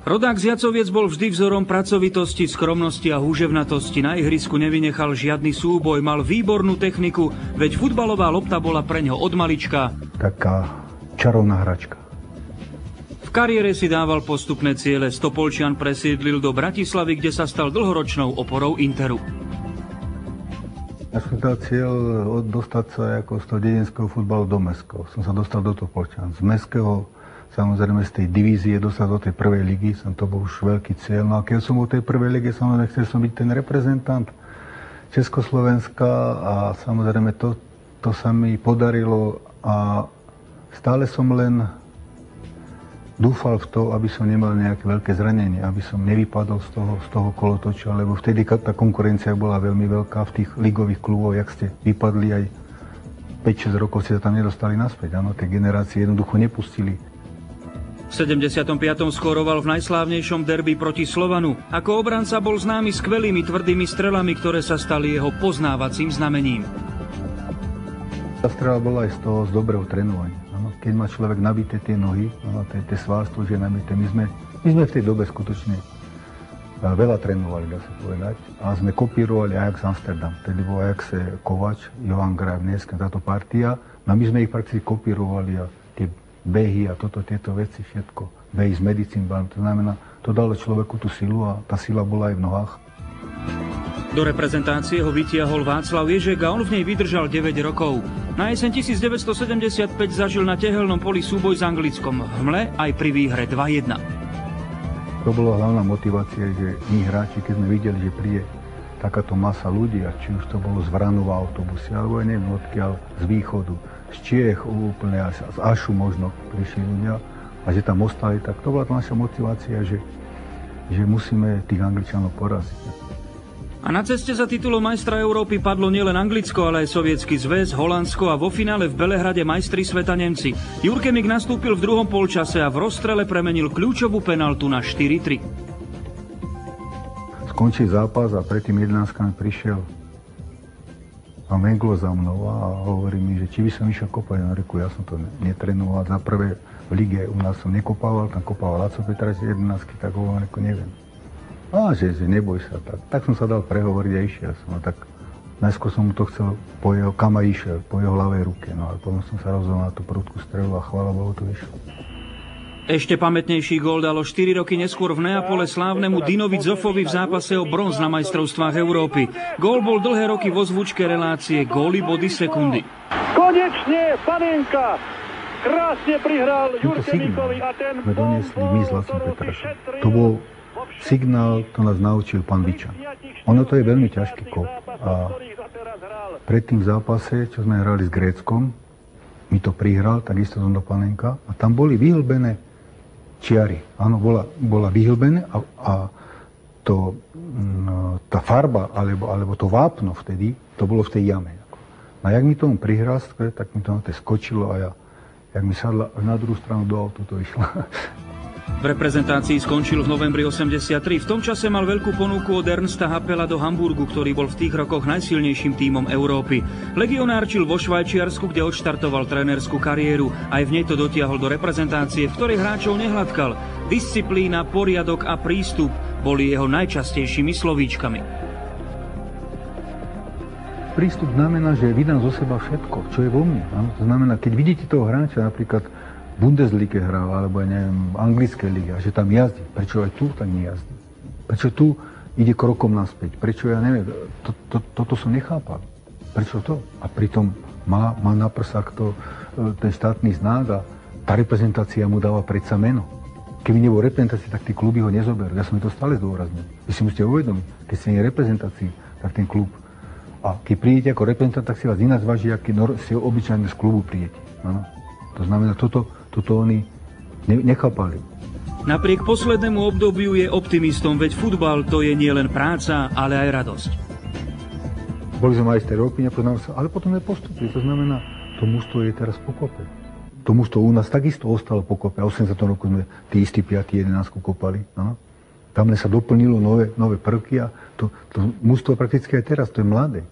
Rodák z Jacoviec bol vždy vzorom pracovitosti, skromnosti a húževnatosti. Na ihrisku nevynechal žiadny súboj, mal výbornú techniku, veď futbalová lopta bola preňho od malička taká čarovná hračka. V kariére si dával postupné ciele. Stopolčian presídlil do Bratislavy, kde sa stal dlhoročnou oporou Interu. Ja som dal cieľ dostať sa ako z toho dedinského futbalu do mestského. Som sa dostal do Stopolčian. Z mestského, samozrejme z tej divízie, dostať do tej prvej ligy. To bol už veľký cieľ. No a keď som bol v tej prvej lige, samozrejme chcel som byť ten reprezentant Československa a samozrejme to sa mi podarilo a stále som len dúfal v to, aby som nemal nejaké veľké zranenie, aby som nevypadol z toho kolotoča, lebo vtedy tá konkurencia bola veľmi veľká v tých ligových kluboch, jak ste vypadli aj 5-6 rokov, ste sa tam nedostali naspäť. Áno, tie generácie jednoducho nepustili. V 75. skóroval v najslávnejšom derby proti Slovanu. Ako obranca bol známy skvelými tvrdými strelami, ktoré sa stali jeho poznávacím znamením. Tá strela bola aj z dobrého trénovania. Keď má človek nabité tie nohy, tie svalstvo, že je nabité. My sme v tej dobe skutočne veľa trénovali, dá sa povedať. A sme kopírovali Ajax Amsterdam. Tedy bol Ajax Kovač, Johan Grajevnesk, táto partia. No my sme ich prakticky kopírovali a tie behy a tieto veci, všetko. Behy s medicínbami. To znamená, to dalo človeku tú silu a tá sila bola aj v nohách. Do reprezentácie ho vytiahol Václav Ježek a on v nej vydržal 9 rokov. Na jeseň 1975 zažil na tehelnom poli súboj s Anglickom v hmle aj pri výhre 2-1. To bola hlavná motivácia, že my hráči, keď sme videli, že príde takáto masa ľudí, a či už to bolo z Vranova autobusy, alebo aj neviem odkiaľ, z východu, z Čiech úplne, z Ašu možno prišli ľudia, a že tam ostali, tak to bola naša motivácia, že musíme tých Angličanov poraziť. A na ceste za titulom majstra Európy padlo nielen Anglicko, ale aj Sovietsky zväz, Holandsko a vo finále v Belehrade majstri sveta Nemci. Jurkemik nastúpil v druhom polčase a v rozstrele premenil kľúčovú penaltu na 4-3. Skončil zápas a pred tým 11-kami prišiel pán Menglo za mnou a hovorí mi, že či by som išiel kopať. Ja reku, ja som to netrénoval. Za prvé v lige u nás som nekopával, tam kopával Laco Petrač 11-ky, tak hovorím, reku, neviem. A že neboj sa, tak som sa dal prehovoriť a išiel som. No, tak najskôr som mu to chcel po jeho, kam a išiel, po jeho ľavej ruke. No ale potom som sa rozhodol na tú prudkú strelu a chvála Bohu to vyšlo. Ešte pamätnejší gól dalo 4 roky neskôr v Neapole slávnemu Dinovi Zofovi v zápase o bronz na majstrovstvách Európy. Gól bol dlhé roky vo zvučke relácie Góly, body, sekundy. Konečne Panenka krásne prihral Jurkemikovi a ten sme doniesli my s Lacom Petrašom. To bol signál, to nás naučil pán Bičan. Ono to je veľmi ťažký kop. A pred tým zápase, čo sme hrali s Gréckom, mi to prihral, takisto som do Panenka, a tam boli vyhlbené čiary. Áno, bola vyhlbené a tá farba, alebo to vápno vtedy, to bolo v tej jame. A jak mi tomu prihral, tak mi to na to skočilo a jak mi sadla na druhú stranu do autu, to išlo. V reprezentácii skončil v novembri 83. V tom čase mal veľkú ponuku od Ernsta Happela do Hamburgu, ktorý bol v tých rokoch najsilnejším tímom Európy. Legionárčil vo Švajčiarsku, kde odštartoval trénerskú kariéru. Aj v nej to dotiahol do reprezentácie, v ktorej hráčov nehladkal. Disciplína, poriadok a prístup boli jeho najčastejšími slovíčkami. Prístup znamená, že vydám zo seba všetko, čo je vo mne. To znamená, keď vidíte toho hráča, napríklad Bundesliga hral, alebo neviem, anglické ligy, a že tam jazdí. Prečo aj tu tak nejazdí? Prečo tu ide krokom naspäť? Prečo, ja neviem, toto som nechápal. Prečo to? A pritom má na prsách ten štátny znak a tá reprezentácia mu dáva predsa meno. Keby nebol reprezentácia, tak tí kluby ho nezoberú. Ja som mi to stále zdôraznil. Vy si musíte uvedomiť, keď ste nie reprezentácii, tak ten klub. A keď prídete ako reprezentant, tak si vás ináč váži, aký si obyčajne z klubu prídete. No. To znamená, toto oni nechápali. Napriek poslednému obdobiu je optimistom, veď futbal to je nielen práca, ale aj radosť. Boli sme majstri Európy, nepoznali sa, ale potom je postupili. To znamená, to mužstvo je teraz po kope. To mužstvo u nás takisto ostalo po kope. A 80 roku sme tí istí 5. 11 kopali. No. Tam sa doplnilo nové prvky a to mužstvo prakticky aj teraz, to je mladé.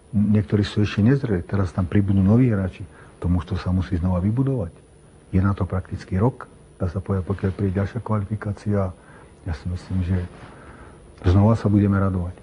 Niektorí sú ešte nezreli, teraz tam pribudnú noví hráči. To mužstvo sa musí znova vybudovať. Je na to prakticky rok, dá sa povedať, pokiaľ príde ďalšia kvalifikácia. Ja si myslím, že znova sa budeme radovať.